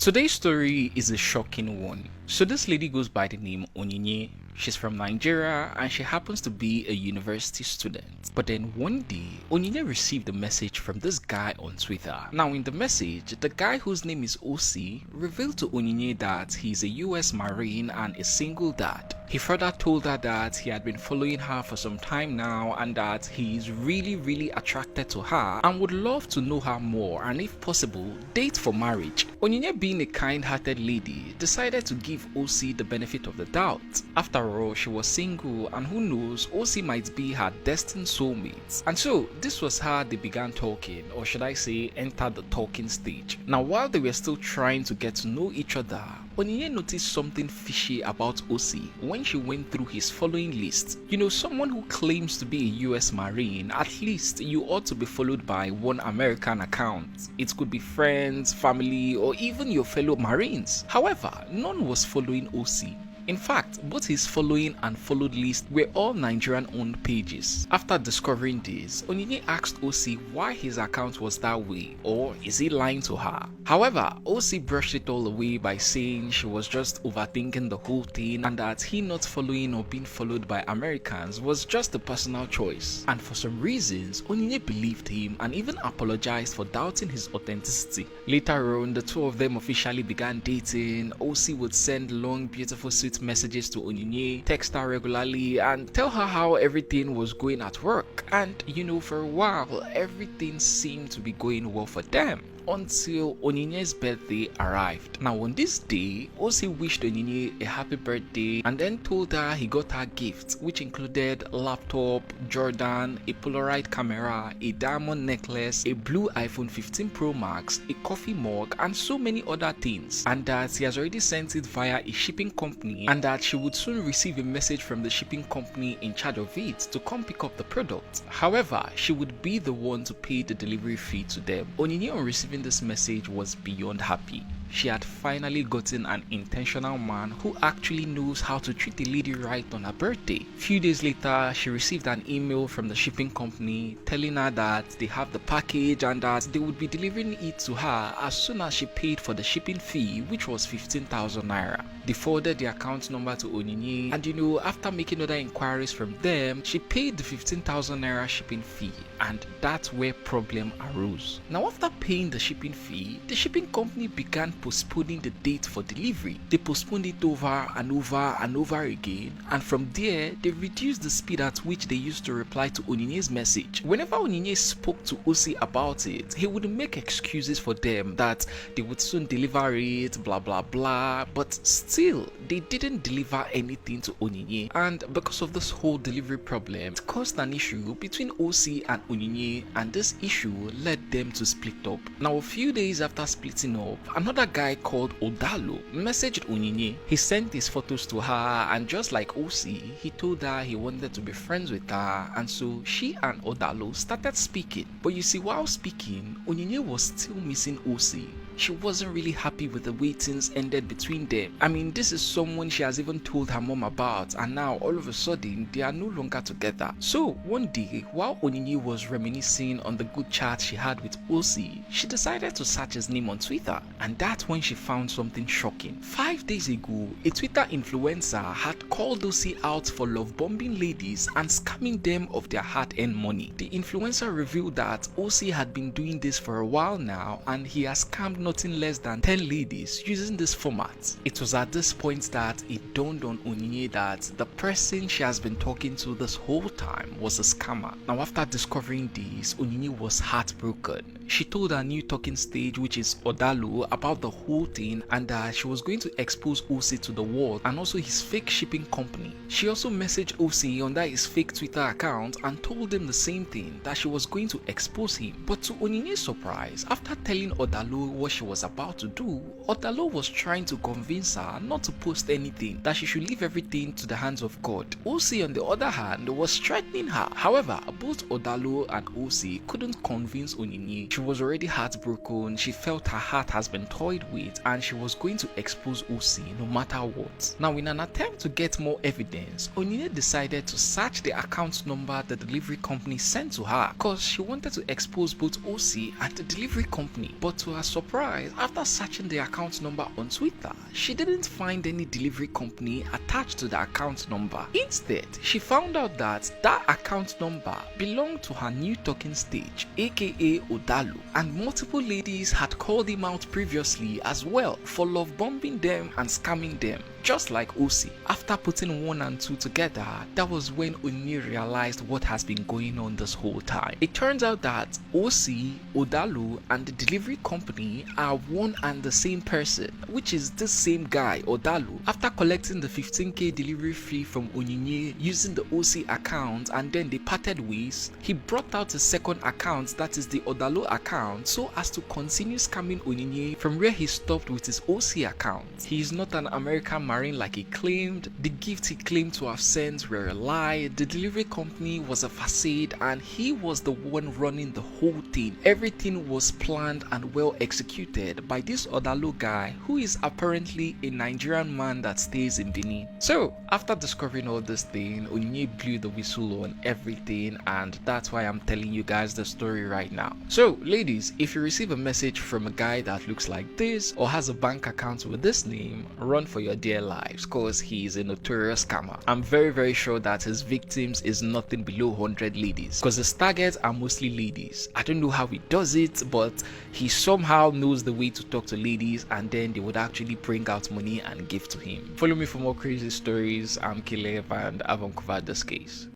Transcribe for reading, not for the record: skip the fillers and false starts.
Today's story is a shocking one. So this lady goes by the name Onyinye. She's from Nigeria and she happens to be a university student. But then one day, Onyinye received a message from this guy on Twitter. Now in the message, the guy whose name is OC revealed to Onyinye that he's a US Marine and a single dad. He further told her that he had been following her for some time now and that he is really attracted to her and would love to know her more and if possible, date for marriage. Onyinye, being a kind-hearted lady, decided to give OC the benefit of the doubt. After all, she was single and who knows, OC might be her destined soulmate. And so, this was how they began talking, or should I say, entered the talking stage. Now while they were still trying to get to know each other, Onyinye noticed something fishy about OC when she went through his following list. You know, someone who claims to be a US Marine, at least you ought to be followed by one American account. It could be friends, family, or even your fellow Marines. However, none was following OC. In fact, both his following and followed list were all Nigerian-owned pages. After discovering this, Onyinye asked OC why his account was that way, or is he lying to her? However, OC brushed it all away by saying she was just overthinking the whole thing and that he not following or being followed by Americans was just a personal choice. And for some reasons, Onyinye believed him and even apologized for doubting his authenticity. Later on, the two of them officially began dating. OC would send long, beautiful, sweet messages to Onyinye, text her regularly and tell her how everything was going at work. And you know, for a while everything seemed to be going well for them until Onyinye's birthday arrived. Now on this day, OC wished Onyinye a happy birthday and then told her he got her gifts, which included a laptop, Jordan, a Polaroid camera, a diamond necklace, a blue iPhone 15 Pro Max, a coffee mug and so many other things, and that he has already sent it via a shipping company and that she would soon receive a message from the shipping company in charge of it to come pick up the product. However, she would be the one to pay the delivery fee to them. Onyinye, on receiving this message, was beyond happy. She had finally gotten an intentional man who actually knows how to treat a lady right on her birthday. Few days later, she received an email from the shipping company telling her that they have the package and that they would be delivering it to her as soon as she paid for the shipping fee, which was 15,000 naira. They forwarded the account number to Onyinye and you know, after making other inquiries from them, she paid the 15,000 naira shipping fee, and that's where problem arose. Now after paying the shipping fee, the shipping company began postponing the date for delivery. They postponed it over and over again, and from there they reduced the speed at which they used to reply to Onyinye's message. Whenever Onyinye spoke to OC about it, he would make excuses for them that they would soon deliver it, blah blah blah, but still they didn't deliver anything to Onyinye. And because of this whole delivery problem, it caused an issue between OC and Onyinye, and this issue led them to split up. Now a few days after splitting up, another guy called Odalo messaged Onyinye. He sent his photos to her, and just like OC, he told her he wanted to be friends with her, and so she and Odalo started speaking. But you see, while speaking, Onyinye was still missing OC. She wasn't really happy with the way things ended between them. I mean, this is someone she has even told her mom about, and now all of a sudden they are no longer together. So one day, while Onyinye was reminiscing on the good chat she had with OC, she decided to search his name on Twitter, and that's when she found something shocking. 5 days ago, a Twitter influencer had called OC out for love bombing ladies and scamming them of their hard-earned money. The influencer revealed that OC had been doing this for a while now, and he has scammed nothing less than 10 ladies using this format. It was at this point that it dawned on Onyinye that the person she has been talking to this whole time was a scammer. Now after discovering this, Onyinye was heartbroken. She told her new talking stage, which is Odalo, about the whole thing and that she was going to expose OC to the world and also his fake shipping company. She also messaged OC under his fake Twitter account and told him the same thing, that she was going to expose him. But to Onyinye's surprise, after telling Odalo what she was about to do, Odalo was trying to convince her not to post anything, that she should leave everything to the hands of God. OC, on the other hand, was threatening her. However, both Odalo and OC couldn't convince Onyinye. She was already heartbroken, she felt her heart has been toyed with, and she was going to expose OC no matter what. Now in an attempt to get more evidence, Onyinye decided to search the account number the delivery company sent to her because she wanted to expose both OC and the delivery company. But to her surprise, surprise, after searching the account number on Twitter, she didn't find any delivery company attached to the account number. Instead, she found out that that account number belonged to her new talking stage, aka Odalu, and multiple ladies had called him out previously as well for love bombing them and scamming them, just like Osi. After putting 1 and 2 together, that was when Onyinye realized what has been going on this whole time. It turns out that Osi, Odalu, and the delivery company are one and the same person, which is this same guy, Odalu. After collecting the 15k delivery fee from Onyinye using the Osi account and then they parted ways, he brought out a second account, that is the Odalu account, so as to continue scamming Onyinye from where he stopped with his Osi account. He is not an American Marine like he claimed. The gifts he claimed to have sent were a lie. The delivery company was a facade and he was the one running the whole thing. Everything was planned and well executed by this Odalu guy who is apparently a Nigerian man that stays in Benin. So after discovering all this thing, Onyinye blew the whistle on everything, and that's why I'm telling you guys the story right now. So ladies, if you receive a message from a guy that looks like this or has a bank account with this name, run for your dear lives, cause he is a notorious scammer. I'm very sure that his victims is nothing below 100 ladies, cause his targets are mostly ladies. I don't know how he does it, but he somehow knows the way to talk to ladies and then they would actually bring out money and give to him. Follow me for more crazy stories. I'm Kilev and I've uncovered this case.